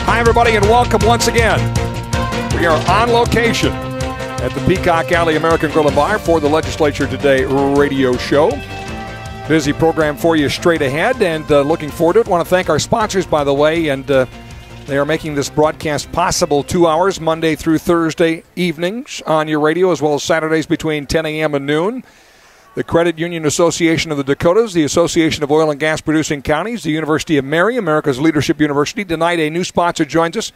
Hi, everybody, and welcome once again. We are on location at the Peacock Alley American Grill and Bar for the Legislature Today radio show. Busy program for you straight ahead, and looking forward to it. Want to thank our sponsors, by the way, and they are making this broadcast possible 2 hours, Monday through Thursday evenings on your radio, as well as Saturdays between 10 a.m. and noon. The Credit Union Association of the Dakotas, the Association of Oil and Gas Producing Counties, the University of Mary, America's Leadership University. Tonight, a new sponsor joins us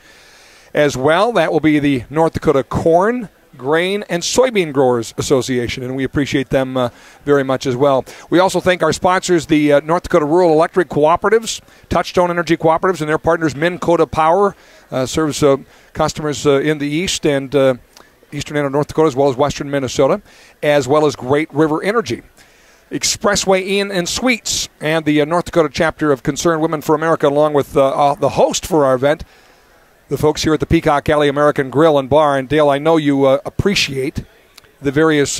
as well. That will be the North Dakota Corn, Grain, and Soybean Growers Association, and we appreciate them very much as well. We also thank our sponsors, the North Dakota Rural Electric Cooperatives, Touchstone Energy Cooperatives, and their partners, Minnesota Power, serves customers in the east and eastern end of North Dakota, as well as western Minnesota, as well as Great River Energy, Expressway Inn and Suites, and the North Dakota chapter of Concerned Women for America, along with the host for our event, the folks here at the Peacock Alley American Grill and Bar. And Dale, I know you appreciate the various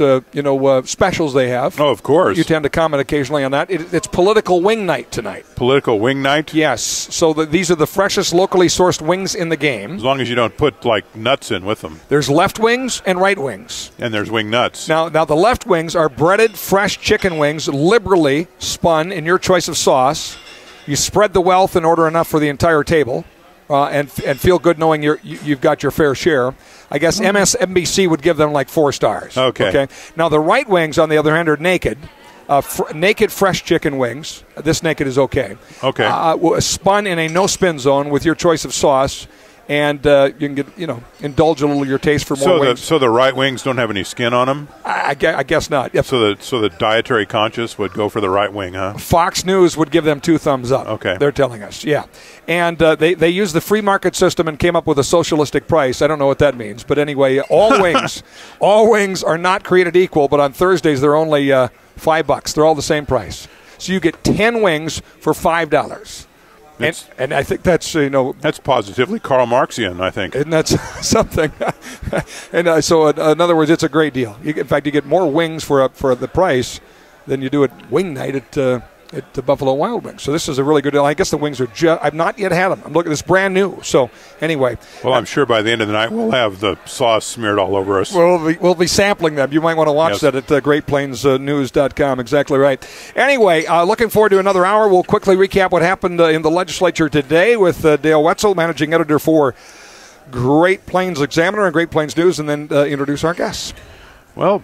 specials they have. Oh, of course. You tend to comment occasionally on that. It's Political Wing Night tonight. Political Wing Night? Yes. So these are the freshest locally sourced wings in the game. As long as you don't put, like, nuts in with them. There's left wings and right wings. And there's wing nuts. Now the left wings are breaded, fresh chicken wings, liberally spun in your choice of sauce. You spread the wealth and order enough for the entire table. And feel good knowing you've got your fair share. I guess MSNBC would give them like 4 stars. Okay. Now, the right wings, on the other hand, are naked. Naked fresh chicken wings. This naked is okay. Okay. Spun in a no-spin zone with your choice of sauce. And you can get, indulge a little your taste for more wings. So the right wings don't have any skin on them? I guess not. Yep. So the dietary conscious would go for the right wing, huh? Fox News would give them 2 thumbs up. Okay. They're telling us, yeah. And they use the free market system and came up with a socialistic price. I don't know what that means. But anyway, all wings are not created equal, but on Thursdays they're only $5. They're all the same price. So you get 10 wings for $5. And I think that's, That's positively Karl Marxian, I think. And that's something. And so, in other words, it's a great deal. In fact, you get more wings for the price than you do at Wing Night at the Buffalo Wild Wings. So this is a really good deal. I guess the wings are I've not yet had them. I'm looking at this brand new. So anyway. Well, I'm sure by the end of the night we'll have the sauce smeared all over us. We'll be sampling them. You might want to watch that at GreatPlainsNews.com. Exactly right. Anyway, looking forward to another hour. We'll quickly recap what happened in the legislature today with Dale Wetzel, managing editor for Great Plains Examiner and Great Plains News, and then introduce our guests. Well,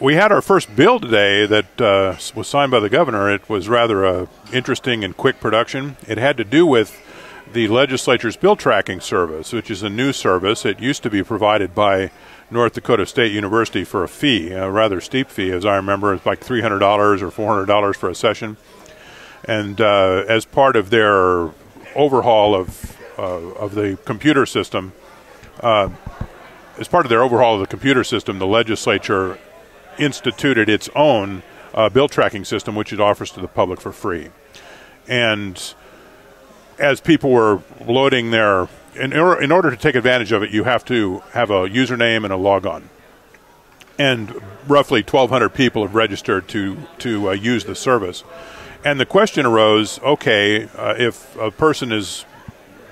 we had our first bill today that was signed by the governor. It was rather a interesting and quick production. It had to do with the legislature's bill tracking service, which is a new service. It used to be provided by North Dakota State University for a fee, a rather steep fee, as I remember. It's like $300 or $400 for a session. And as part of their overhaul of the computer system, the legislature instituted its own bill tracking system, which it offers to the public for free. And as people were loading their, in order to take advantage of it, you have to have a username and a logon. And roughly 1,200 people have registered to use the service. And the question arose, okay, if a person is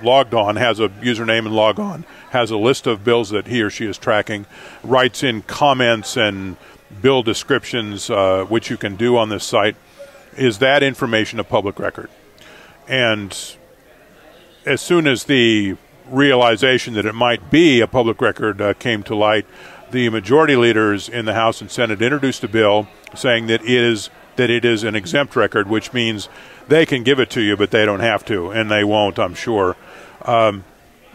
logged on, has a username and logon, has a list of bills that he or she is tracking, writes in comments and bill descriptions, which you can do on this site, is that information a public record? And as soon as the realization that it might be a public record came to light, the majority leaders in the House and Senate introduced a bill saying that it is an exempt record, which means they can give it to you, but they don't have to, and they won't, I'm sure.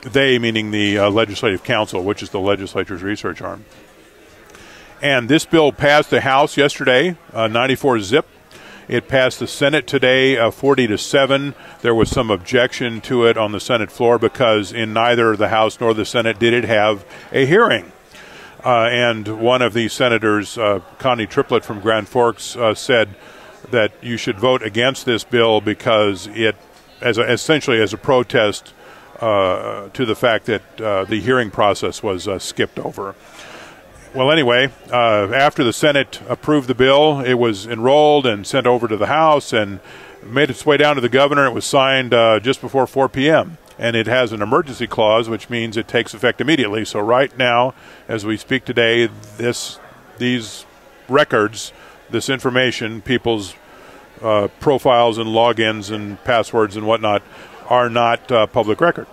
They meaning the Legislative Council, which is the legislature's research arm. And this bill passed the House yesterday, 94-zip. It passed the Senate today, 40-7. There was some objection to it on the Senate floor because in neither the House nor the Senate did it have a hearing. And one of the senators, Connie Triplett from Grand Forks, said that you should vote against this bill because it, essentially as a protest to the fact that the hearing process was skipped over. Well, anyway, after the Senate approved the bill, it was enrolled and sent over to the House and made its way down to the governor. It was signed just before 4 p.m. and it has an emergency clause, which means it takes effect immediately. So right now, as we speak today, these records, this information, people's profiles and logins and passwords and whatnot, are not public record.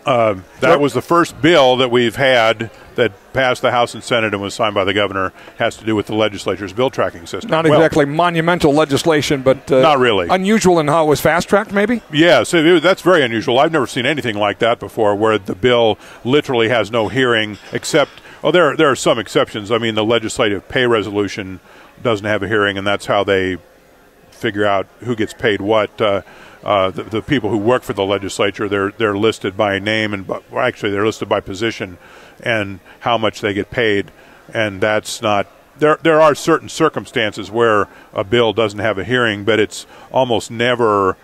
That was the first bill that we've had that passed the House and Senate and was signed by the governor, has to do with the legislature's bill tracking system. Not exactly monumental legislation, but not really. Unusual in how it was fast-tracked, maybe? Yes, that's very unusual. I've never seen anything like that before, where the bill literally has no hearing, except, there are some exceptions. I mean, the legislative pay resolution doesn't have a hearing, and that's how they figure out who gets paid what. The people who work for the legislature, they're listed by name, and actually they're listed by position and how much they get paid, and that's not. There are certain circumstances where a bill doesn't have a hearing, but it's almost never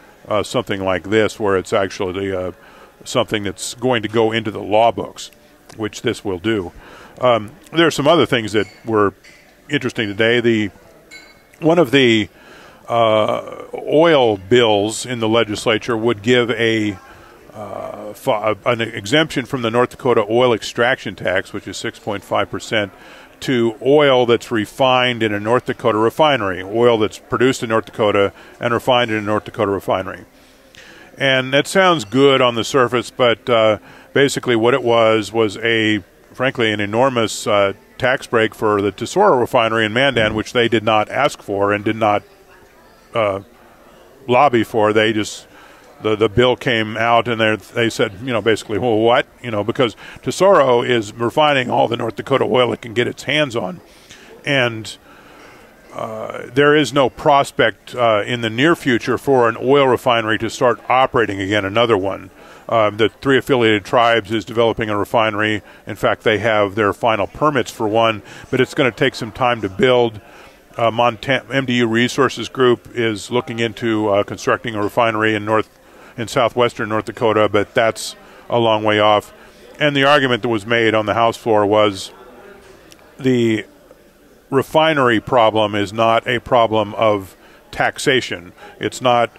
something like this, where it's actually something that's going to go into the law books, which this will do. There are some other things that were interesting today. One of the oil bills in the legislature would give an exemption from the North Dakota oil extraction tax, which is 6.5%, to oil that's refined in a North Dakota refinery, oil that's produced in North Dakota and refined in a North Dakota refinery. And that sounds good on the surface, but basically what it was frankly, an enormous tax break for the Tesoro refinery in Mandan, which they did not ask for and did not lobby for. They just the bill came out and they said, basically, well, what? Because Tesoro is refining all the North Dakota oil it can get its hands on, and there is no prospect in the near future for an oil refinery to start operating again. Another one. The 3 affiliated tribes is developing a refinery. In fact, they have their final permits for one, but it's going to take some time to build. MDU Resources Group is looking into constructing a refinery in southwestern North Dakota, but that's a long way off. And the argument that was made on the House floor was the refinery problem is not a problem of taxation. It's not,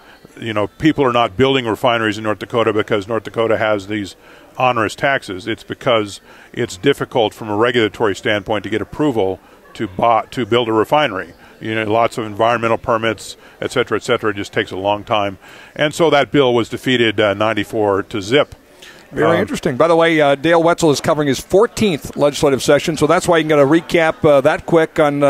people are not building refineries in North Dakota because North Dakota has these onerous taxes. It's because it's difficult from a regulatory standpoint to get approval to build a refinery. Lots of environmental permits, et cetera, et cetera. It just takes a long time. And so that bill was defeated 94 to zip. Very interesting. By the way, Dale Wetzel is covering his 14th legislative session, so that's why you can get a recap that quick on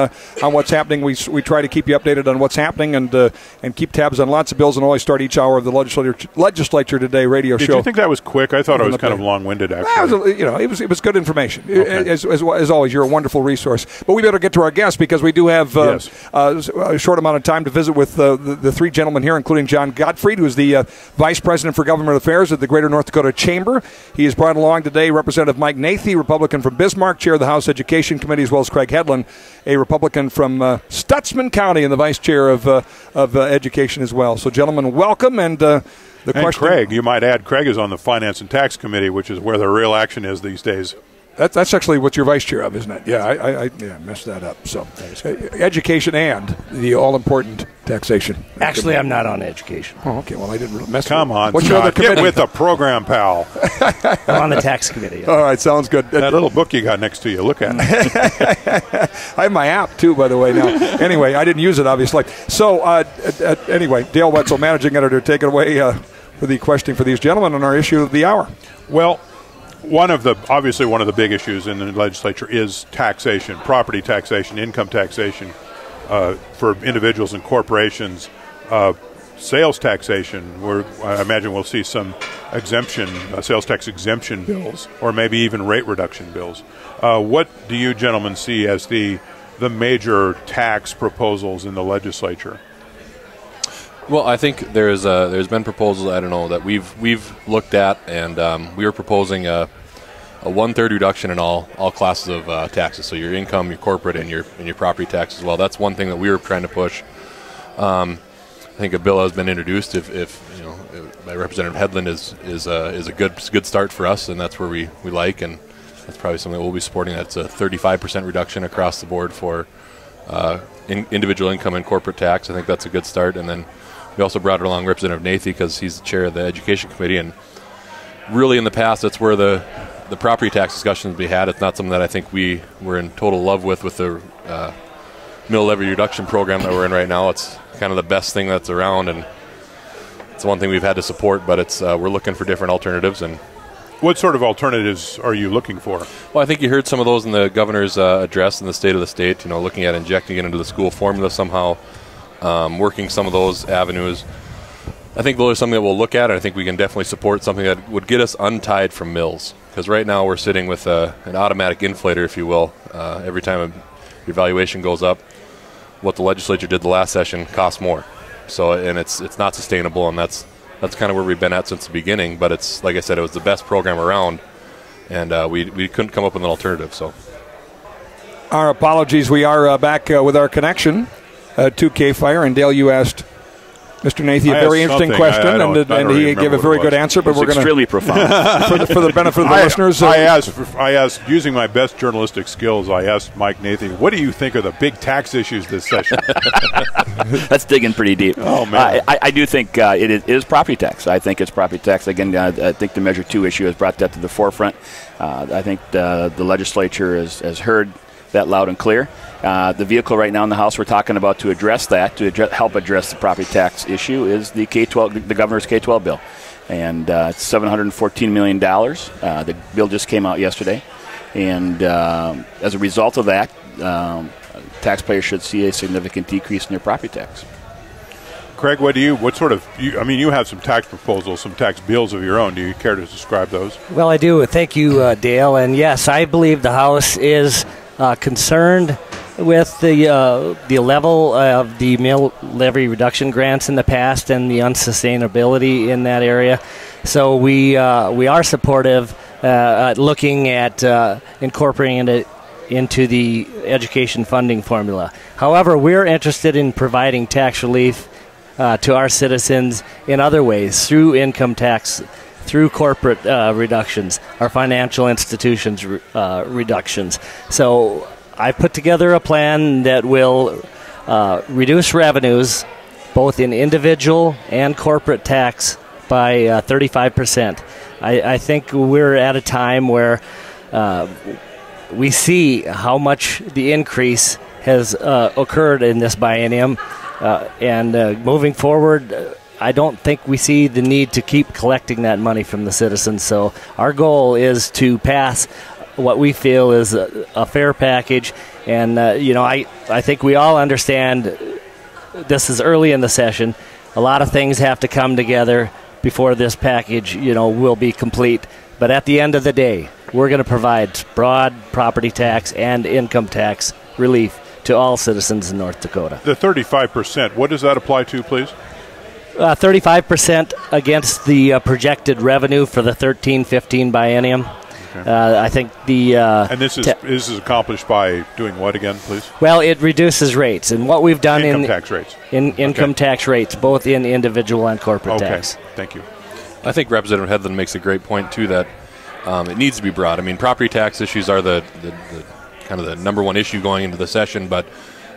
what's happening. We try to keep you updated on what's happening and keep tabs on lots of bills, and always start each hour of the Legislature Today radio show. Did you think that was quick? I thought it was kind of long-winded, actually. It was good information. Okay. As always, you're a wonderful resource. But we better get to our guests, because we do have a short amount of time to visit with the 3 gentlemen here, including John Godfread, who is the Vice President for Government Affairs at the Greater North Dakota Chamber. He is brought along today Representative Mike Nathe, Republican from Bismarck, Chair of the House Education Committee, as well as Craig Headland, a Republican from Stutsman County and the Vice Chair of Education as well. So, gentlemen, welcome. And question, Craig, you might add, Craig is on the Finance and Tax Committee, which is where the real action is these days. That's actually what you're vice chair of, isn't it? Yeah, I messed that up. So, education and the all-important taxation. Actually, I'm not on education. Oh, okay. Well, I didn't really mess. Come on, what's your other committee? Get with the program, pal. I'm on the tax committee. Yeah. All right, sounds good. That little book you got next to you, look at it. I have my app too, by the way. Now, anyway, I didn't use it obviously. So, anyway, Dale Wetzel, managing editor, take it away for the questioning for these gentlemen on our issue of the hour. Well, obviously one of the big issues in the legislature is taxation, property taxation, income taxation for individuals and corporations, sales taxation. I imagine we'll see some sales tax exemption bills, or maybe even rate reduction bills. What do you gentlemen see as the major tax proposals in the legislature? Well, I think there's been proposals, I don't know, that we've looked at, and we were proposing a 1/3 reduction in all classes of taxes. So your income, your corporate, and your property tax as well. That's one thing that we were trying to push. I think a bill has been introduced. If by Representative Headland is a good start for us, and that's where we like, and that's probably something that we'll be supporting. That's a 35% reduction across the board for individual income and corporate tax. I think that's a good start, and then We also brought along Representative Nathe because he's the chair of the Education Committee, and really in the past that's where the property tax discussions we had. It's not something that I think we were in total love with the mill levy reduction program that we're in right now. It's kind of the best thing that's around, and it's one thing we've had to support, but it's we're looking for different alternatives. And what sort of alternatives are you looking for? Well, I think you heard some of those in the governor's address in the State of the State, looking at injecting it into the school formula somehow, working some of those avenues. I think those are something that we'll look at, and I think we can definitely support something that would get us untied from mills. Because right now we're sitting with an automatic inflator, if you will. Every time your valuation goes up, what the legislature did the last session costs more. So, and it's not sustainable, and that's kind of where we've been at since the beginning. But it's, like I said, it was the best program around, and we couldn't come up with an alternative. So, our apologies. We are back with our connection to K-Fire. And Dale, you asked Mr. Nathe a very interesting question, and he gave a very good answer. But we're going to extremely profound for the benefit of the listeners. I asked, using my best journalistic skills, I asked Mike Nathe, what do you think are the big tax issues this session? That's digging pretty deep. Oh, man. I do think it is property tax. I think it's property tax. Again, I think the Measure 2 issue has brought that to the forefront. I think the legislature has heard that loud and clear. The vehicle right now in the House we're talking about to address that, help address the property tax issue, is the K-12, the governor's K-12 bill. And it's $714 million. The bill just came out yesterday. And as a result of that, taxpayers should see a significant decrease in their property tax. Craig, you have some tax proposals, some tax bills of your own. Do you care to describe those? Well, I do. Thank you, Dale. And yes, I believe the House is concerned with the level of the mill levy reduction grants in the past and the unsustainability in that area. So we are supportive, looking at incorporating it into the education funding formula. However, we're interested in providing tax relief to our citizens in other ways, through income tax, through corporate reductions, our financial institutions reductions. So I put together a plan that will reduce revenues, both in individual and corporate tax, by 35%. I think we're at a time where we see how much the increase has occurred in this biennium, and moving forward, I don't think we see the need to keep collecting that money from the citizens. So our goal is to pass what we feel is a fair package. And, I think we all understand this is early in the session. A lot of things have to come together before this package, will be complete. But at the end of the day, we're going to provide broad property tax and income tax relief to all citizens in North Dakota. The 35%, what does that apply to, please? 35% against the projected revenue for the 13-15 biennium. Okay. I think the and this is accomplished by doing what again, please? Well, it reduces rates, and what we've done income tax rates, income tax rates, both in individual and corporate tax. Thank you. I think Representative Headland makes a great point too, that it needs to be broad. I mean, property tax issues are the kind of the number one issue going into the session, but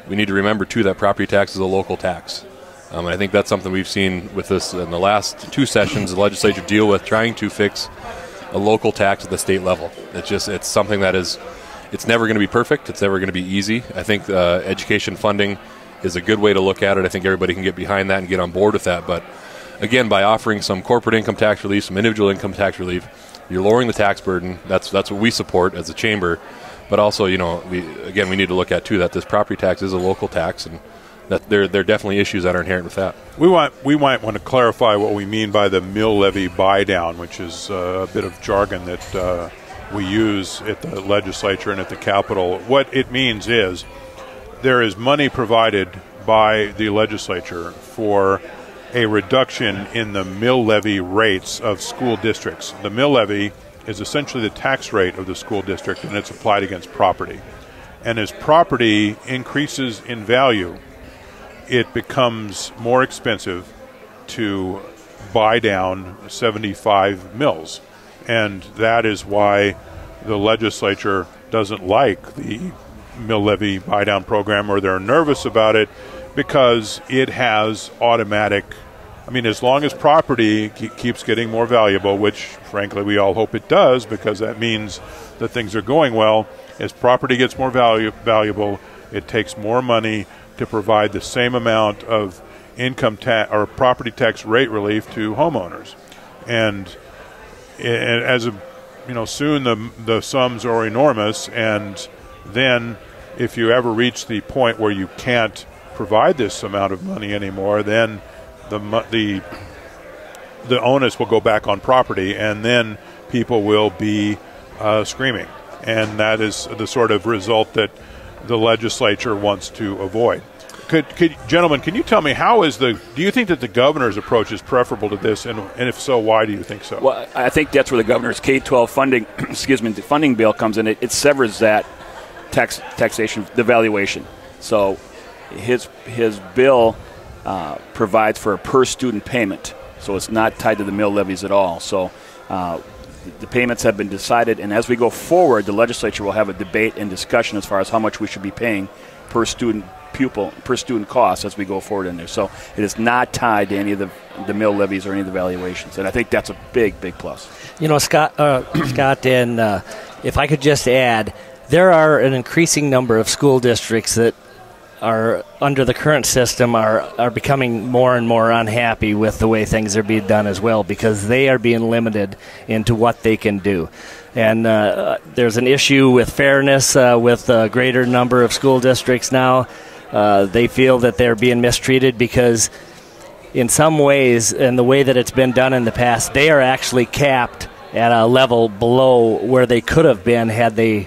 we need to remember too that property tax is a local tax. And I think that's something we've seen with this in the last two sessions, the legislature deal with trying to fix a local tax at the state level. It's something that it's never going to be perfect. It's never going to be easy. I think education funding is a good way to look at it. I think everybody can get behind that and get on board with that. But again, by offering some corporate income tax relief, some individual income tax relief, you're lowering the tax burden. That's what we support as a chamber. But also, we need to look at too that this property tax is a local tax, and that there are definitely issues that are inherent with that. We might want to clarify what we mean by the mill levy buy down, which is a bit of jargon that we use at the legislature and at the Capitol. What it means is there is money provided by the legislature for a reduction in the mill levy rates of school districts. The mill levy is essentially the tax rate of the school district, and it's applied against property. And as property increases in value, it becomes more expensive to buy down 75 mills. And that is why the legislature doesn't like the mill levy buy down program, or they're nervous about it, because it has automatic I mean, as long as property keeps getting more valuable, which frankly we all hope it does, because that means that things are going well, as property gets more valuable, it takes more money to provide the same amount of income tax or property tax rate relief to homeowners. And as soon the sums are enormous, and then if you ever reach the point where you can't provide this amount of money anymore, then the onus will go back on property, and then people will be screaming. And that is the sort of result that the legislature wants to avoid. Gentlemen, can you tell me do you think that the governor's approach is preferable to this, and if so, why do you think so? Well, I think that's where the governor's K-12 funding, the funding bill comes in. It severs that taxation, the valuation. So his bill provides for a per student payment, so it's not tied to the mill levies at all. So the payments have been decided, and as we go forward, the legislature will have a debate and discussion as far as how much we should be paying per student cost as we go forward in there. So it is not tied to any of the mill levies or any of the valuations, and I think that's a big plus. Scott, and if I could just add, there are an increasing number of school districts that are under the current system are becoming more and more unhappy with the way things are being done as well, because they are being limited into what they can do. And there's an issue with fairness with a greater number of school districts now. They feel that they're being mistreated because in some ways, and the way that it's been done in the past, they are actually capped at a level below where they could have been had they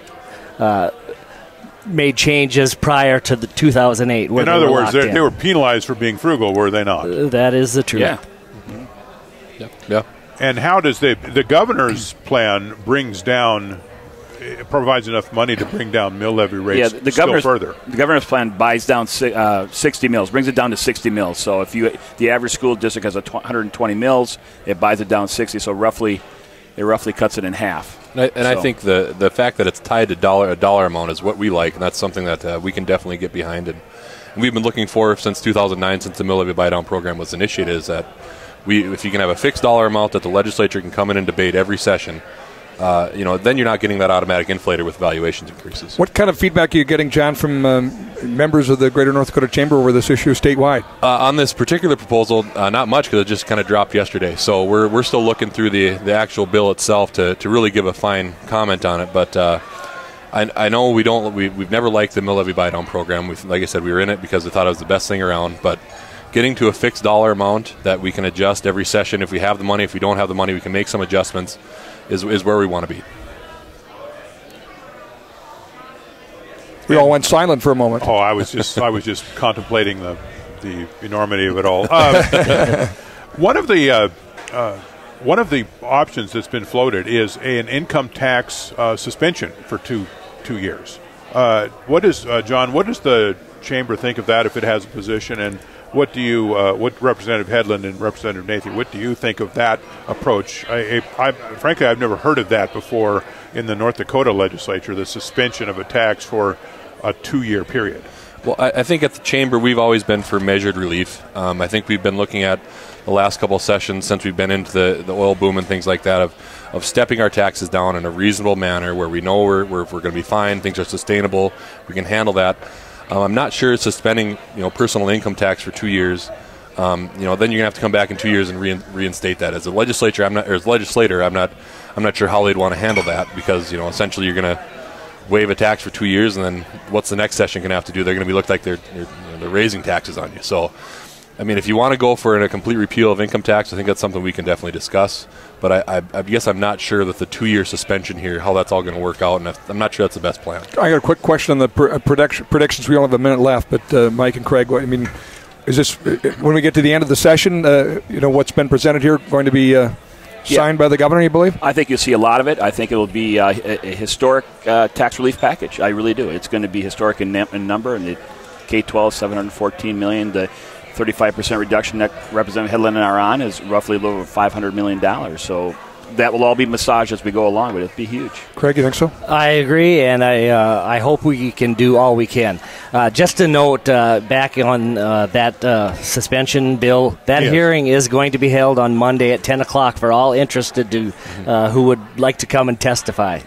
made changes prior to the 2008. In other words, they were penalized for being frugal, were they not? That is the truth. Yeah. Mm-hmm. Yeah. And how does the governor's plan provides enough money to bring down mill levy rates still further? The governor's plan buys down 60 mills, brings it down to 60 mills. So if the average school district has 120 mills, it buys it down 60. So it roughly cuts it in half. I think the fact that it's tied to a dollar amount is what we like, and that's something that we can definitely get behind. And we've been looking for since 2009, since the mill levy buy-down program was initiated, is that if you can have a fixed dollar amount that the legislature can come in and debate every session, then you're not getting that automatic inflator with valuations increases. What kind of feedback are you getting, John, from members of the Greater North Dakota Chamber over this issue statewide? On this particular proposal, not much, because it just kind of dropped yesterday. So we're still looking through the actual bill itself to really give a fine comment on it. But I know we've never liked the mill levy buy-down program. Like I said, we were in it because we thought it was the best thing around. But getting to a fixed dollar amount that we can adjust every session, if we have the money, if we don't have the money, we can make some adjustments, is where we want to be. We all went silent for a moment. Oh, I was just contemplating the enormity of it all. One of the options that's been floated is an income tax suspension for two years. What does the chamber think of that if it has a position, and what Representative Headland and Representative Nathe, what do you think of that approach? Frankly, I've never heard of that before in the North Dakota legislature, the suspension of a tax for a 2-year period. Well, I think at the chamber we've always been for measured relief. I think we've been looking at the last couple of sessions since we've been into the oil boom and things like that of stepping our taxes down in a reasonable manner where we know we're going to be fine, things are sustainable, we can handle that. I'm not sure suspending personal income tax for 2 years. Then you're going to have to come back in 2 years and reinstate that. As a legislator, I'm not sure how they'd want to handle that, because essentially you're going to waive a tax for 2 years, and then what's the next session going to have to do? They're going to be looked like they're raising taxes on you. So, I mean, if you want to go for a complete repeal of income tax, I think that's something we can definitely discuss. But I guess I'm not sure that the 2-year suspension here, how that's all going to work out, and I'm not sure that's the best plan. I got a quick question on the predictions. We only have a minute left, but Mike and Craig, is this when we get to the end of the session? What's been presented here going to be signed by the governor, you believe? I think you'll see a lot of it. I think it will be a historic tax relief package. I really do. It's going to be historic in number, and the K-12 $714 million. The 35% reduction that Representative Headland and I are on is roughly a little over $500 million. So that will all be massaged as we go along, but it'll be huge. Craig, you think so? I agree, and I hope we can do all we can. Just a note, back on that suspension bill, that hearing is going to be held on Monday at 10 o'clock for all interested who would like to come and testify.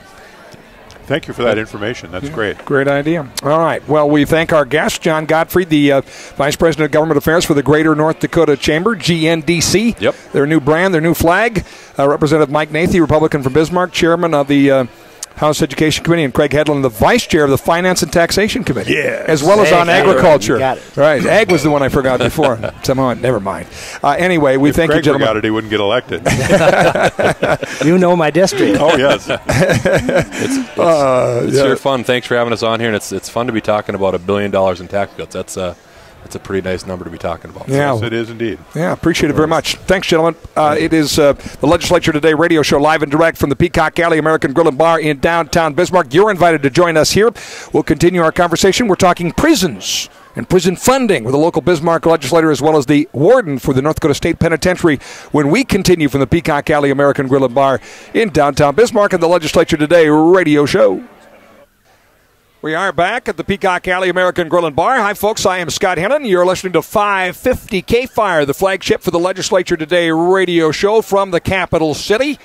Thank you for that information. That's great. Great idea. All right. Well, we thank our guest, John Godfread, the Vice President of Government Affairs for the Greater North Dakota Chamber, GNDC. Yep. Their new brand, their new flag. Representative Mike Nathe, Republican from Bismarck, Chairman of the House Education Committee, and Craig Headland, the Vice Chair of the Finance and Taxation Committee. Yeah. As well as on agriculture. Got it. Right. Ag was the one I forgot before. Somehow, never mind. Anyway, we thank Craig you, gentlemen. forgot it, he wouldn't get elected. You know my district. Oh, yes. It's your fun. Thanks for having us on here, and it's fun to be talking about $1 billion in tax cuts. That's a pretty nice number to be talking about. Yeah. Yes, it is indeed. Yeah, appreciate it very much. Thanks, gentlemen. It is the Legislature Today radio show live and direct from the Peacock Alley American Grill and Bar in downtown Bismarck. You're invited to join us here. We'll continue our conversation. We're talking prisons and prison funding with a local Bismarck legislator as well as the warden for the North Dakota State Penitentiary when we continue from the Peacock Alley American Grill and Bar in downtown Bismarck and the Legislature Today radio show. We are back at the Peacock Alley American Grill and Bar. Hi, folks. I am Scott Hennon. You're listening to 550 K-Fire, the flagship for the Legislature Today radio show from the capital city.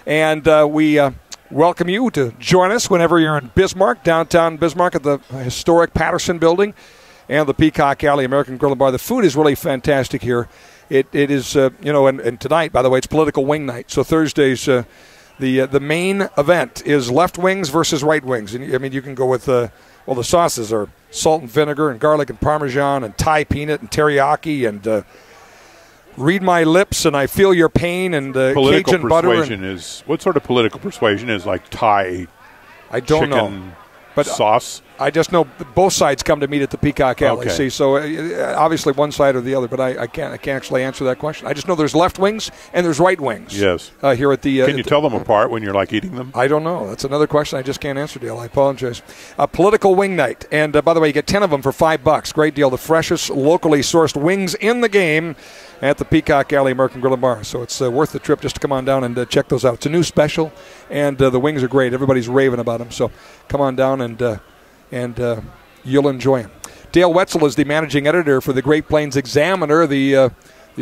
And we welcome you to join us whenever you're in Bismarck, downtown Bismarck at the historic Patterson Building and the Peacock Alley American Grill and Bar. The food is really fantastic here. It is, and tonight, by the way, it's political wing night. So Thursday's the main event is left wings versus right wings. And I mean, you can go with, the sauces are salt and vinegar and garlic and Parmesan and Thai peanut and teriyaki and read my lips and I feel your pain and Cajun butter. What sort of political persuasion is like Thai I don't chicken know. But sauce? I just know both sides come to meet at the Peacock Alley. Okay. See, so obviously one side or the other, but I can't actually answer that question. I just know there's left wings and there's right wings. Yes. Here at the. Can you tell them apart when you're like eating them? I don't know. That's another question I just can't answer, Dale. I apologize. Political wing night, and by the way, you get 10 of them for $5. Great deal. The freshest, locally sourced wings in the game at the Peacock Alley American Grill and Bar. So it's worth the trip just to come on down and check those out. It's a new special, and the wings are great. Everybody's raving about them. So come on down and you'll enjoy them. Dale Wetzel is the managing editor for the Great Plains Examiner, the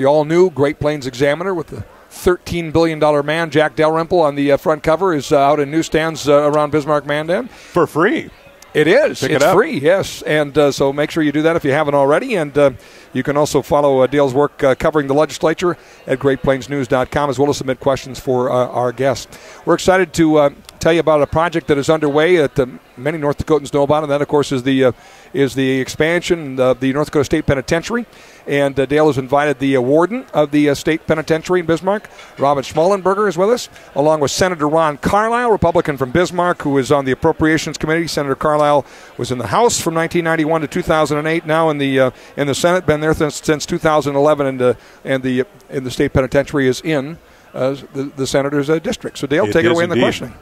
all-new Great Plains Examiner with the $13 billion man, Jack Dalrymple, on the front cover, is out in newsstands around Bismarck, Mandan. For free. It is. Pick it's it up. free, yes. And so make sure you do that if you haven't already. And you can also follow Dale's work covering the legislature at greatplainsnews.com, as well as submit questions for our guests. We're excited to tell you about a project that is underway that many North Dakotans know about, and that, of course, is the expansion of the North Dakota State Penitentiary. And Dale has invited the warden of the state penitentiary in Bismarck, Robyn Schmalenberger, is with us, along with Senator Ron Carlisle, Republican from Bismarck, who is on the Appropriations Committee. Senator Carlisle was in the House from 1991 to 2008, now in the Senate, been there since 2011, and the state penitentiary is in the senator's district. So, Dale, take it away in the questioning.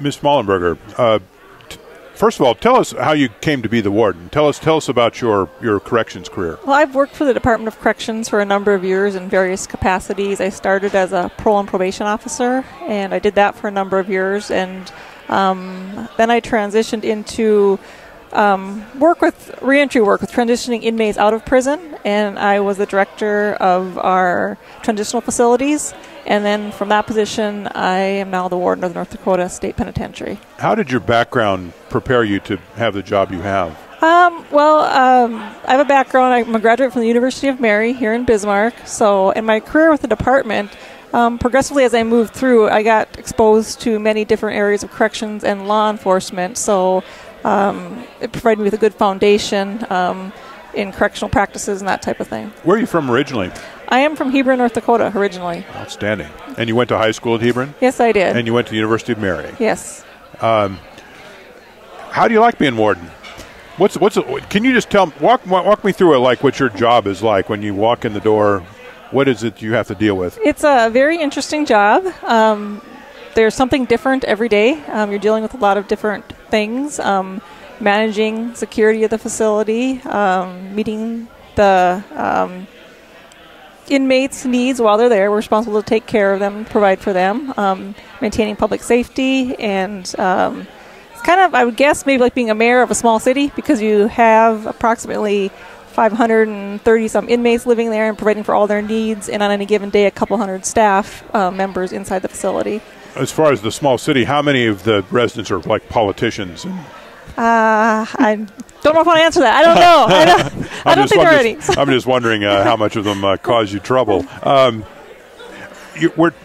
Ms. Schmalenberger, first of all, tell us how you came to be the warden. Tell us about your corrections career. Well, I've worked for the Department of Corrections for a number of years in various capacities. I started as a parole and probation officer, and I did that for a number of years. And then I transitioned into reentry work with transitioning inmates out of prison, and I was the director of our transitional facilities. And then from that position, I am now the warden of the North Dakota State Penitentiary. How did your background prepare you to have the job you have? I have a background. I'm a graduate from the University of Mary here in Bismarck. So in my career with the department, progressively as I moved through, I got exposed to many different areas of corrections and law enforcement. So it provided me with a good foundation in correctional practices and that type of thing. Where are you from originally? I am from Hebron, North Dakota, originally. Outstanding. And you went to high school at Hebron? Yes, I did. And you went to the University of Mary? Yes. How do you like being warden? Can you just walk me through it, like what your job is like when you walk in the door? What is it you have to deal with? It's a very interesting job. There's something different every day. You're dealing with a lot of different things. Managing security of the facility, meeting the inmates' needs while they're there. We're responsible to take care of them, provide for them, maintaining public safety, and it's kind of, I would guess, maybe like being a mayor of a small city, because you have approximately 530-some inmates living there and providing for all their needs, and on any given day, a couple hundred staff members inside the facility. As far as the small city, how many of the residents are like politicians? I don't know if I want to answer that. I don't know. I don't think there are any. I'm just wondering how much of them cause you trouble.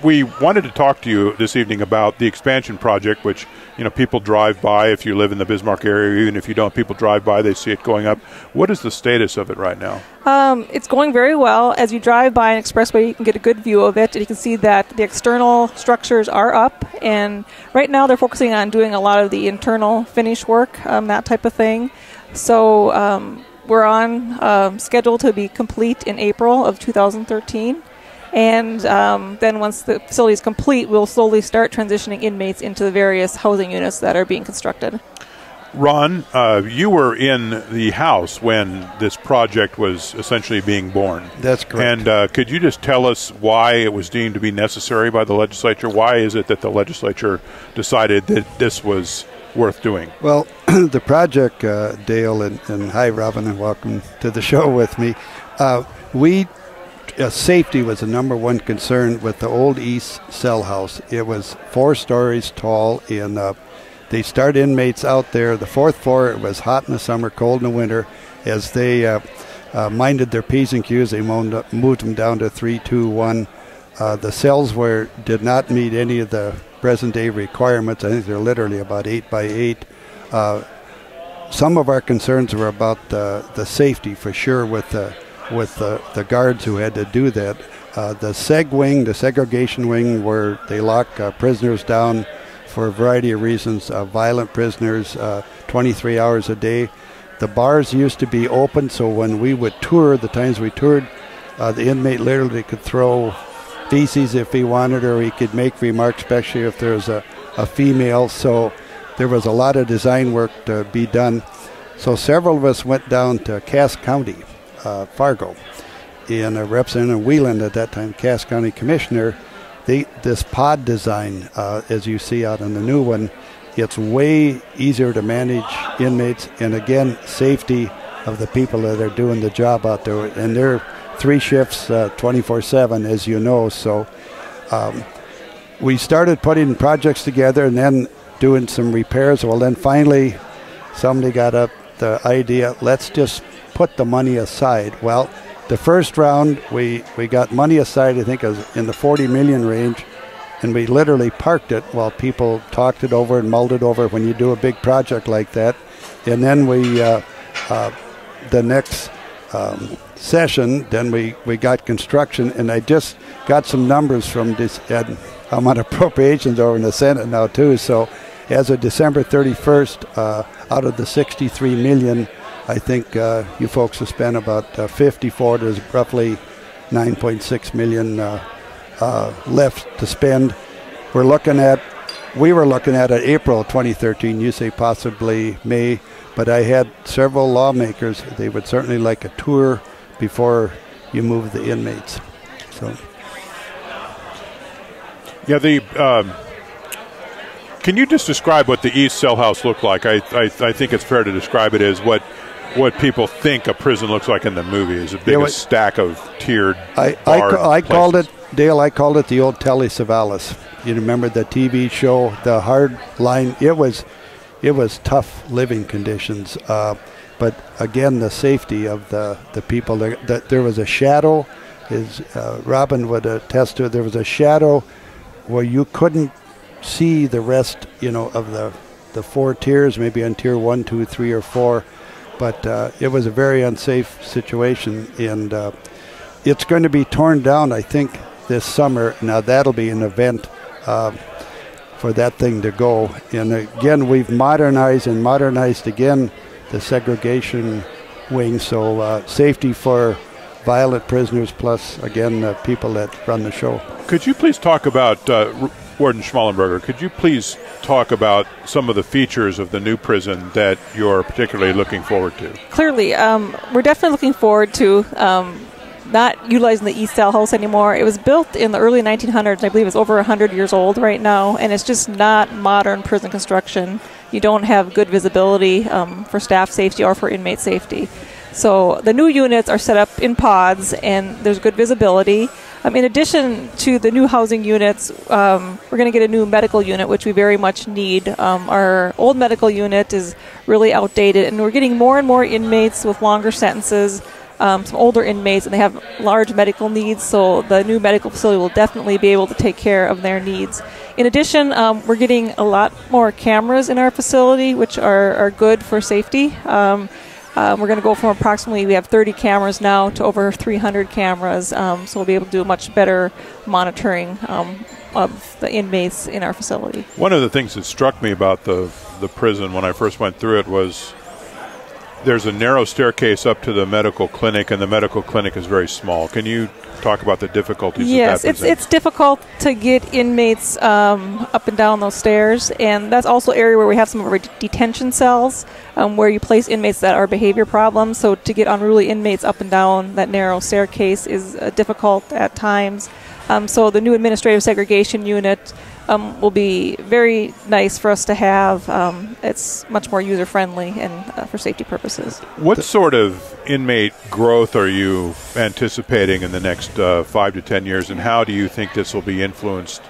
We wanted to talk to you this evening about the expansion project, which people drive by. If you live in the Bismarck area, even if you don't, people drive by, they see it going up. What is the status of it right now? It's going very well. As you drive by an expressway, you can get a good view of it, and you can see that the external structures are up, and right now they're focusing on doing a lot of the internal finish work, that type of thing. So we're on schedule to be complete in April of 2013. And then once the facility is complete, we'll slowly start transitioning inmates into the various housing units that are being constructed. Ron, you were in the House when this project was essentially being born. That's correct. And could you just tell us why it was deemed to be necessary by the legislature? Why is it that the legislature decided that this was worth doing? Well, the project, Dale, and hi, Robyn, and welcome to the show with me. Safety was the number one concern with the old East cell house. It was 4 stories tall, and they start inmates out there. The 4th floor, it was hot in the summer, cold in the winter. As they minded their P's and Q's, they moved them down to 3, 2, 1. The cells did not meet any of the present-day requirements. I think they're literally about 8 by 8. Some of our concerns were about the safety, for sure, with the guards who had to do that. The segregation wing, where they lock prisoners down for a variety of reasons, violent prisoners, 23 hours a day. The bars used to be open, so when we would tour, the times we toured, the inmate literally could throw feces if he wanted, or he could make remarks, especially if there was a female. So there was a lot of design work to be done. So several of us went down to Cass County, Fargo, and Representative Whelan, at that time Cass County Commissioner. This pod design, as you see out on the new one, it's way easier to manage inmates, and again, safety of the people that are doing the job out there. And they're 3 shifts, 24/7, as you know. So we started putting projects together and then doing some repairs. Well, then finally somebody got up the idea, let's just put the money aside. Well, the first round, we got money aside, I think it was in the 40 million range, and we literally parked it while people talked it over and mulled it over when you do a big project like that. And then the next session, then we got construction, and I just got some numbers from this. I'm on appropriations over in the Senate now too, so as of December 31st, out of the 63 million, I think you folks have spent about 54. There's roughly 9.6 million left to spend. We were looking at it April 2013. You say possibly May, but I had several lawmakers. They would certainly like a tour before you move the inmates. So, yeah, can you just describe what the East Cell House looked like? I think it's fair to describe it as what people think a prison looks like in the movie, is a big stack of tiered I called it, Dale, I called it the old Telly Savalas. You remember the TV show, the hard line? It was tough living conditions. But again, the safety of the people. There was a shadow, as Robyn would attest to, there was a shadow where you couldn't see the rest, of the 4 tiers, maybe on tier 1, 2, 3, or 4. But it was a very unsafe situation, and it's going to be torn down, I think, this summer. Now that'll be an event for that thing to go. And again, we've modernized again the segregation wing, so safety for violent prisoners, plus again the people that run the show. Could you please talk about Warden Schmalenberger, could you please talk about some of the features of the new prison that you're particularly looking forward to? Clearly, we're definitely looking forward to not utilizing the East Cell House anymore. It was built in the early 1900s. I believe it's over 100 years old right now, and it's just not modern prison construction. You don't have good visibility for staff safety or for inmate safety. So the new units are set up in pods, and there's good visibility. In addition to the new housing units, we're going to get a new medical unit, which we very much need. Our old medical unit is really outdated, and we're getting more and more inmates with longer sentences, some older inmates, and they have large medical needs, so the new medical facility will definitely be able to take care of their needs. In addition, we're getting a lot more cameras in our facility, which are good for safety. We're going to go from approximately, we have 30 cameras now, to over 300 cameras, so we'll be able to do much better monitoring of the inmates in our facility. One of the things that struck me about the prison when I first went through it was there's a narrow staircase up to the medical clinic, and the medical clinic is very small. Can you talk about the difficulties that presents? Yes, it's difficult to get inmates up and down those stairs, and that's also an area where we have some of our detention cells where you place inmates that are behavior problems. So to get unruly inmates up and down that narrow staircase is difficult at times. So the new administrative segregation unit will be very nice for us to have. It's much more user-friendly and for safety purposes. What sort of inmate growth are you anticipating in the next 5 to 10 years, and how do you think this will be influenced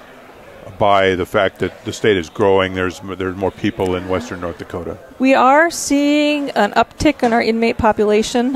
by the fact that the state is growing, there's more people in western North Dakota? We are seeing an uptick in our inmate population.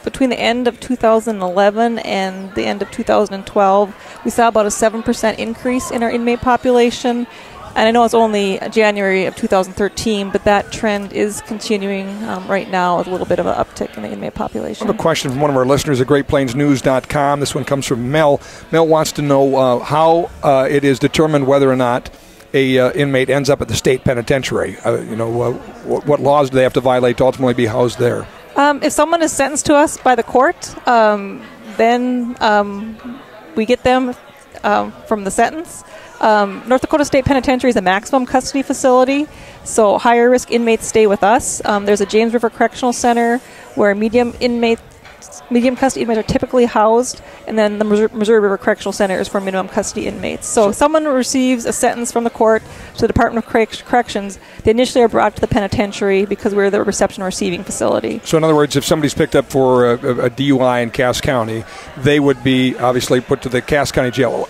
Between the end of 2011 and the end of 2012, we saw about a 7% increase in our inmate population. And I know it's only January of 2013, but that trend is continuing right now with a little bit of an uptick in the inmate population. I have a question from one of our listeners at GreatPlainsNews.com. This one comes from Mel. Mel wants to know how it is determined whether or not a inmate ends up at the state penitentiary. What laws do they have to violate to ultimately be housed there? If someone is sentenced to us by the court, then we get them from the sentence. North Dakota State Penitentiary is a maximum custody facility, so higher risk inmates stay with us. There's a James River Correctional Center where medium custody inmates are typically housed, and then the Missouri River Correctional Center is for minimum custody inmates. So if someone receives a sentence from the court to the Department of Corrections, they initially are brought to the penitentiary because we're the reception and receiving facility. So in other words, if somebody's picked up for a DUI in Cass County, they would be obviously put to the Cass County jail.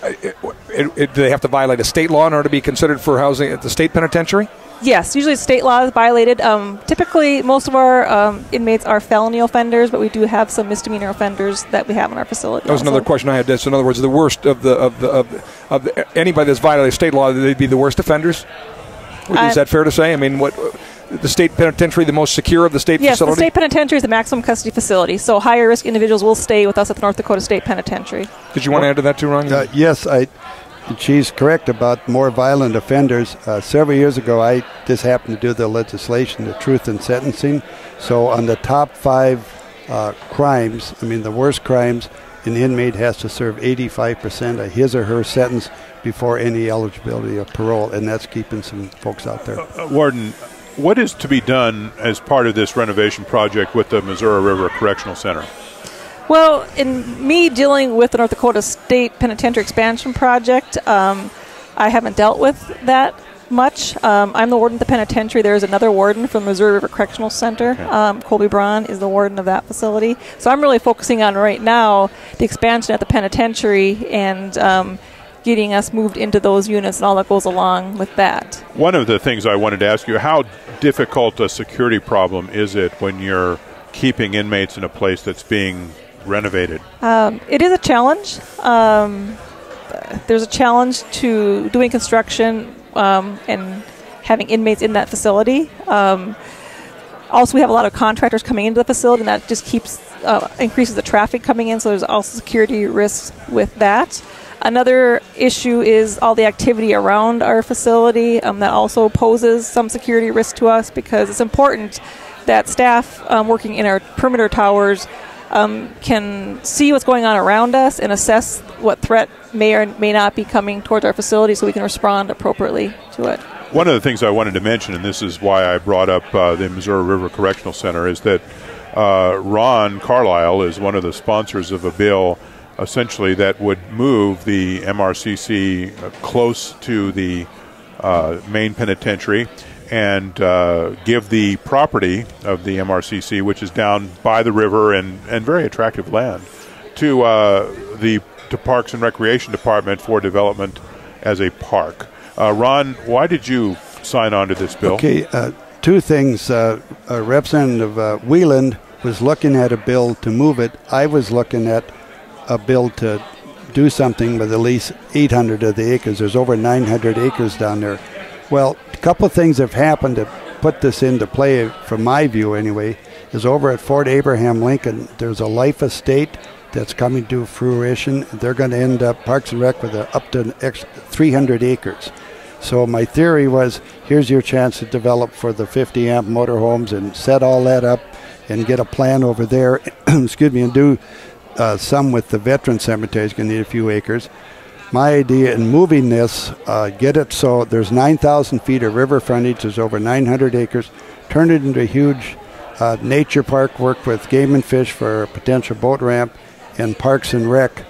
Do they have to violate a state law in order to be considered for housing at the state penitentiary? Yes, usually state law is violated. Typically, most of our inmates are felony offenders, but we do have some misdemeanor offenders that we have in our facility. That was another question I had. So, in other words, the worst of anybody that's violated state law, they'd be the worst offenders. Is that fair to say? I mean, what the state penitentiary, the most secure of the state facilities? Yes, the state penitentiary is the maximum custody facility. So, higher risk individuals will stay with us at the North Dakota State Penitentiary. Did you want to add to that too, Ron? Yes, she's correct about more violent offenders. Several years ago, I just happened to do the legislation, the truth in sentencing. So on the top 5 crimes, the worst crimes, an inmate has to serve 85% of his or her sentence before any eligibility of parole, and that's keeping some folks out there. Warden, what is to be done as part of this renovation project with the Missouri River Correctional Center? Well, in me dealing with the North Dakota State Penitentiary Expansion Project, I haven't dealt with that much. I'm the warden of the penitentiary. There is another warden from Missouri River Correctional Center. Okay. Colby Braun is the warden of that facility. So I'm really focusing on right now the expansion at the penitentiary and getting us moved into those units and all that goes along with that. One of the things I wanted to ask you, how difficult a security problem is it when you're keeping inmates in a place that's being renovated? It is a challenge. There's a challenge to doing construction and having inmates in that facility. Also, we have a lot of contractors coming into the facility, and that just increases the traffic coming in, so there's also security risks with that. Another issue is all the activity around our facility that also poses some security risk to us, because it's important that staff working in our perimeter towers can see what's going on around us and assess what threat may or may not be coming towards our facility so we can respond appropriately to it. One of the things I wanted to mention, and this is why I brought up the Missouri River Correctional Center, is that Ron Carlisle is one of the sponsors of a bill essentially that would move the MRCC close to the main penitentiary and give the property of the MRCC, which is down by the river and very attractive land, to the Parks and Recreation Department for development as a park. Ron, why did you sign on to this bill? Okay, two things. Representative Wheeland was looking at a bill to move it. I was looking at a bill to do something with at least 800 of the acres. There's over 900 acres down there. Well, a couple of things have happened to put this into play, from my view anyway, is over at Fort Abraham Lincoln, there's a life estate that's coming to fruition. They're going to end up, Parks and Rec, with up to an extra 300 acres. So my theory was, here's your chance to develop for the 50-amp motorhomes and set all that up and get a plan over there, excuse me, and do some with the veteran cemetery. Is going to need a few acres. My idea in moving this, get it so there's 9,000 feet of river frontage, there's over 900 acres, turn it into a huge nature park, work with Game and Fish for a potential boat ramp, and Parks and Rec.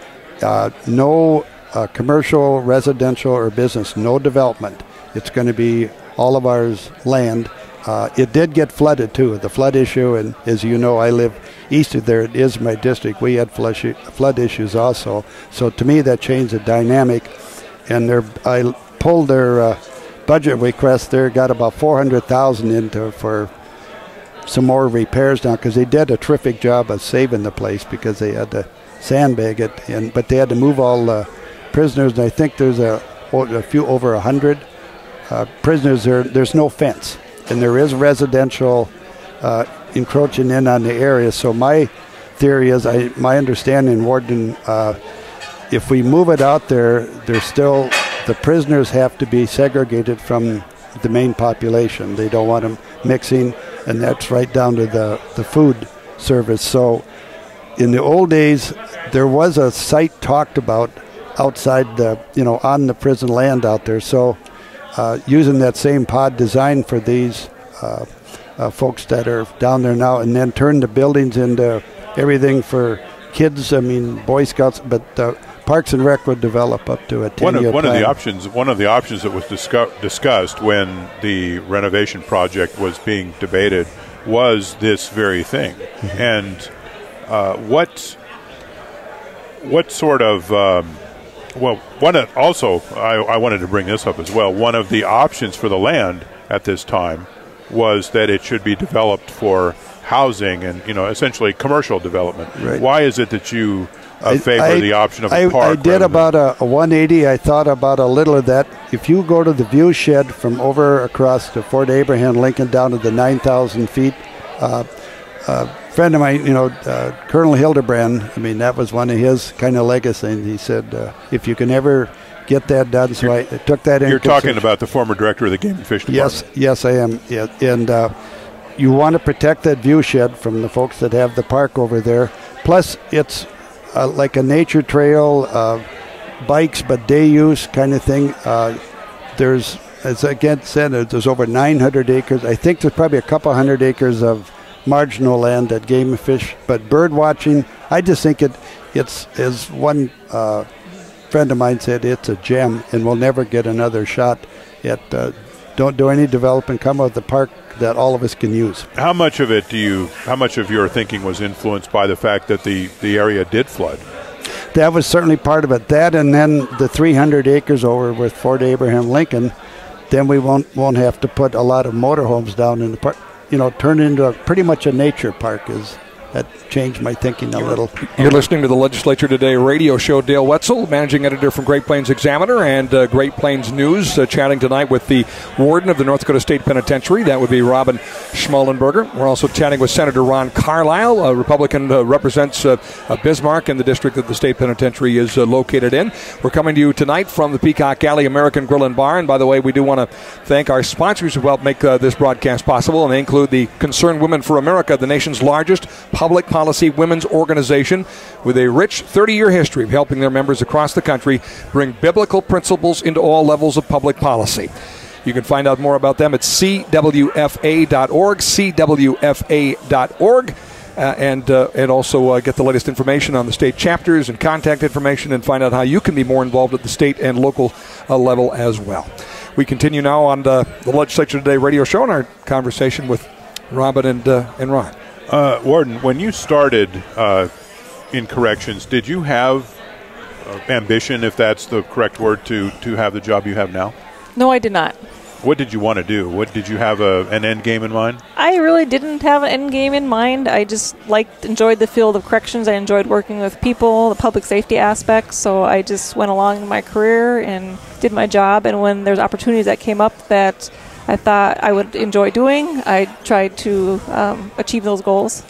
No commercial, residential, or business, no development. It's going to be all of ours land. It did get flooded too, the flood issue, and as you know, I live east of there. It is my district. We had flood issues also. So to me, that changed the dynamic. And I pulled their budget request there, got about $400,000 into for some more repairs now, because they did a terrific job of saving the place because they had to sandbag it, but they had to move all the prisoners. And I think there's a few over 100 prisoners there. There's no fence, and there is residential encroaching in on the area. So my theory is, my understanding, Warden, if we move it out there, there's still, the prisoners have to be segregated from the main population. They don't want them mixing, and that's right down to the food service. So in the old days, there was a site talked about outside on the prison land out there. So using that same pod design for these folks that are down there now, and then turn the buildings into everything for kids. I mean, Boy Scouts, but Parks and Rec would develop up to a 10-year plan. One of the options that was discussed when the renovation project was being debated was this very thing. Mm-hmm. And what sort of I wanted to bring this up as well. One of the options for the land at this time was that it should be developed for housing and essentially commercial development. Right. Why is it that you favor the option of a park? I did about a 180. I thought about a little of that. If you go to the view shed from over across to Fort Abraham Lincoln down to the 9,000 feet, a friend of mine, Colonel Hildebrand, I mean, that was one of his kind of legacies. He said, if you can ever get that done, so I took that in. You're talking about the former director of the Game and Fish Department. Yes, I am. Yeah. And you want to protect that view shed from the folks that have the park over there. Plus, it's like a nature trail, bikes, but day use kind of thing. There's, as again said, there's over 900 acres. I think there's probably a couple hundred acres of marginal land at Game and Fish. But bird watching, I just think it's as one friend of mine said, it's a gem, and we'll never get another shot at. Don't do any development. Come out of the park that all of us can use. How much of your thinking was influenced by the fact that the area did flood? That was certainly part of it. That, and then the 300 acres over with Fort Abraham Lincoln, then we won't have to put a lot of motorhomes down in the park. Turn it into pretty much a nature park. That changed my thinking a little. You're listening to the Legislature Today radio show. Dale Wetzel, managing editor from Great Plains Examiner and Great Plains News, chatting tonight with the Warden of the North Dakota State Penitentiary. That would be Robyn Schmalenberger. We're also chatting with Senator Ron Carlisle, a Republican, represents Bismarck in the district that the State Penitentiary is located in. We're coming to you tonight from the Peacock Alley American Grill and Bar. And by the way, we do want to thank our sponsors who helped make this broadcast possible, and they include the Concerned Women for America, the nation's largest public policy women's organization with a rich 30-year history of helping their members across the country bring biblical principles into all levels of public policy. You can find out more about them at cwfa.org, cwfa.org. and also get the latest information on the state chapters and contact information and find out how you can be more involved at the state and local level as well. We continue now on the Legislature Today radio show and our conversation with Robyn and Ron. Warden, when you started in corrections, did you have ambition, if that's the correct word, to have the job you have now? No, I did not. What did you want to do? What did you have an end game in mind? I really didn't have an end game in mind. I just enjoyed the field of corrections. I enjoyed working with people, the public safety aspects. So I just went along in my career and did my job. And when there's opportunities that came up that I thought I would enjoy doing, I tried to achieve those goals.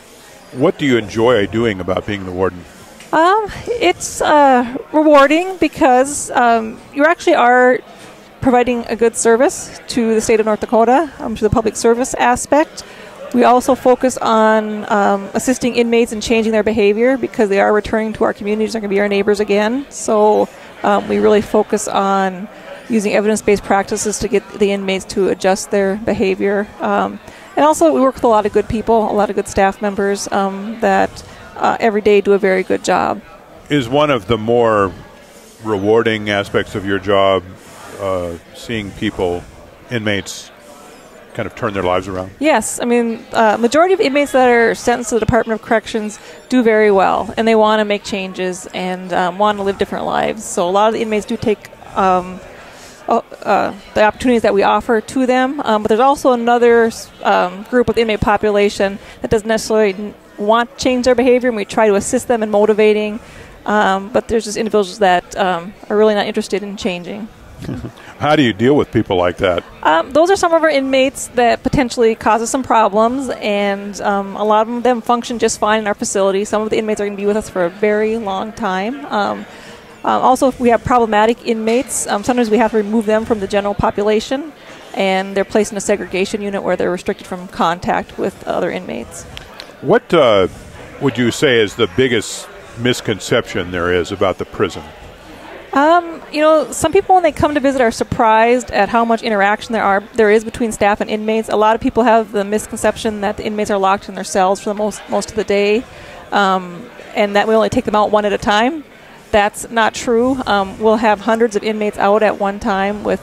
What do you enjoy doing about being the warden? It's rewarding because you actually are providing a good service to the state of North Dakota, to the public service aspect. We also focus on assisting inmates in changing their behavior because they are returning to our communities. They're going to be our neighbors again. So we really focus on using evidence-based practices to get the inmates to adjust their behavior. And also we work with a lot of good people, a lot of good staff members that every day do a very good job. Is one of the more rewarding aspects of your job seeing people, inmates, kind of turn their lives around? Yes. I mean, majority of inmates that are sentenced to the Department of Corrections do very well, and they want to make changes and want to live different lives. So a lot of the inmates do take the opportunities that we offer to them. But there's also another group of inmate population that doesn't necessarily want to change their behavior, and we try to assist them in motivating. But there's just individuals that are really not interested in changing. How do you deal with people like that? Those are some of our inmates that potentially cause us some problems, and a lot of them function just fine in our facility. Some of the inmates are going to be with us for a very long time. Also, if we have problematic inmates, sometimes we have to remove them from the general population, and they're placed in a segregation unit where they're restricted from contact with other inmates. What would you say is the biggest misconception there is about the prison? Some people when they come to visit are surprised at how much interaction there is between staff and inmates. A lot of people have the misconception that the inmates are locked in their cells for the most of the day, and that we only take them out one at a time. That's not true. We'll have hundreds of inmates out at one time with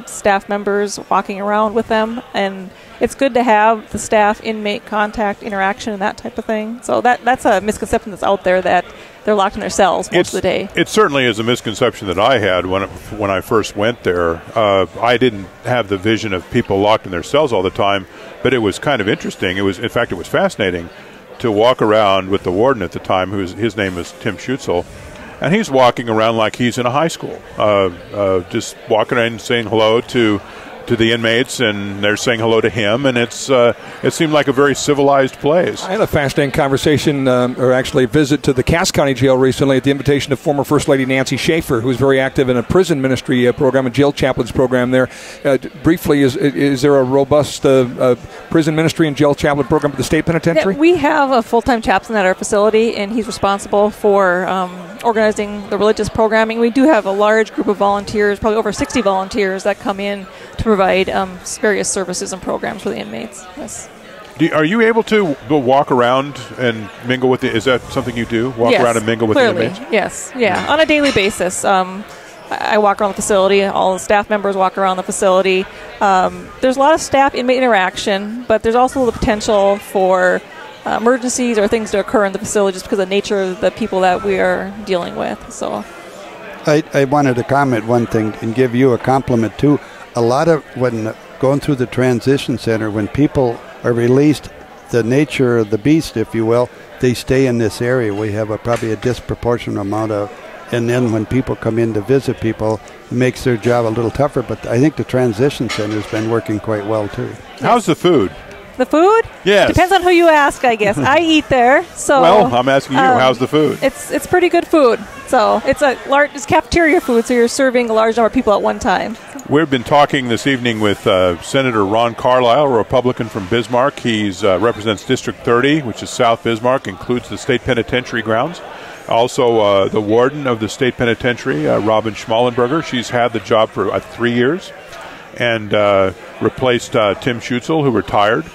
staff members walking around with them, and it's good to have the staff-inmate contact interaction and that type of thing. So that's a misconception that's out there that they're locked in their cells most of the day. It certainly is a misconception that I had when I first went there. I didn't have the vision of people locked in their cells all the time, but it was kind of interesting. In fact, it was fascinating to walk around with the warden at the time, his name is Tim Schutzel, and he's walking around like he's in a high school, just walking around and saying hello to the inmates, and they're saying hello to him, and it seemed like a very civilized place. I had a fascinating conversation, or actually a visit to the Cass County Jail recently at the invitation of former First Lady Nancy Schaefer, who's very active in a prison ministry program, a jail chaplains program there. Briefly, is there a robust prison ministry and jail chaplain program at the state penitentiary? Yeah, we have a full-time chaplain at our facility, and he's responsible for organizing the religious programming. We do have a large group of volunteers, probably over 60 volunteers that come in to provide various services and programs for the inmates. Yes. Are you able to walk around and mingle with is that something you do? Walk around and mingle with the inmates? Yes, yeah, on a daily basis. I walk around the facility. All the staff members walk around the facility. There's a lot of staff-inmate interaction, but there's also the potential for emergencies or things to occur in the facility just because of the nature of the people that we are dealing with. So, I wanted to comment one thing and give you a compliment too. A lot of when going through the transition center, when people are released, the nature of the beast, if you will, they stay in this area. We have probably a disproportionate amount of, and then when people come in to visit people, it makes their job a little tougher. But I think the transition center has been working quite well too. How's the food? The food? Yes. Depends on who you ask, I guess. I eat there, so. Well, I'm asking you, how's the food? It's pretty good food. So it's cafeteria food, so you're serving a large number of people at one time. We've been talking this evening with Senator Ron Carlisle, a Republican from Bismarck. He represents District 30, which is South Bismarck, includes the state penitentiary grounds. Also, the warden of the state penitentiary, Robyn Schmalenberger. She's had the job for 3 years and replaced Tim Schutzel, who retired.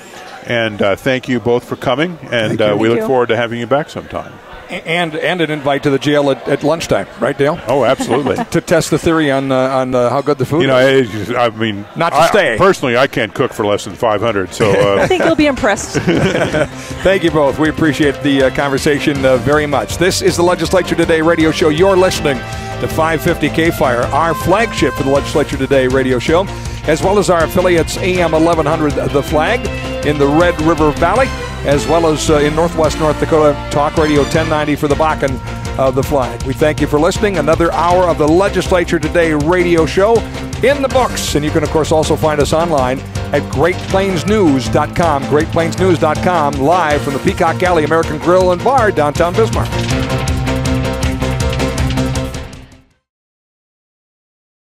And thank you both for coming, and we look forward to having you back sometime. And an invite to the jail at lunchtime, right, Dale? Oh, absolutely. To test the theory on how good the food is. I mean, not to stay. Personally, I can't cook for less than 500, so... I think you'll be impressed. Thank you both. We appreciate the conversation very much. This is the Legislature Today radio show. You're listening to 550 K-Fire, our flagship for the Legislature Today radio show, as well as our affiliates AM 1100 The Flag in the Red River Valley, as well as in Northwest North Dakota, Talk Radio 1090 for the Bakken of the Flag. We thank you for listening. Another hour of the Legislature Today radio show in the books. And you can, of course, also find us online at GreatPlainsNews.com. GreatPlainsNews.com, live from the Peacock Alley American Grill and Bar, downtown Bismarck.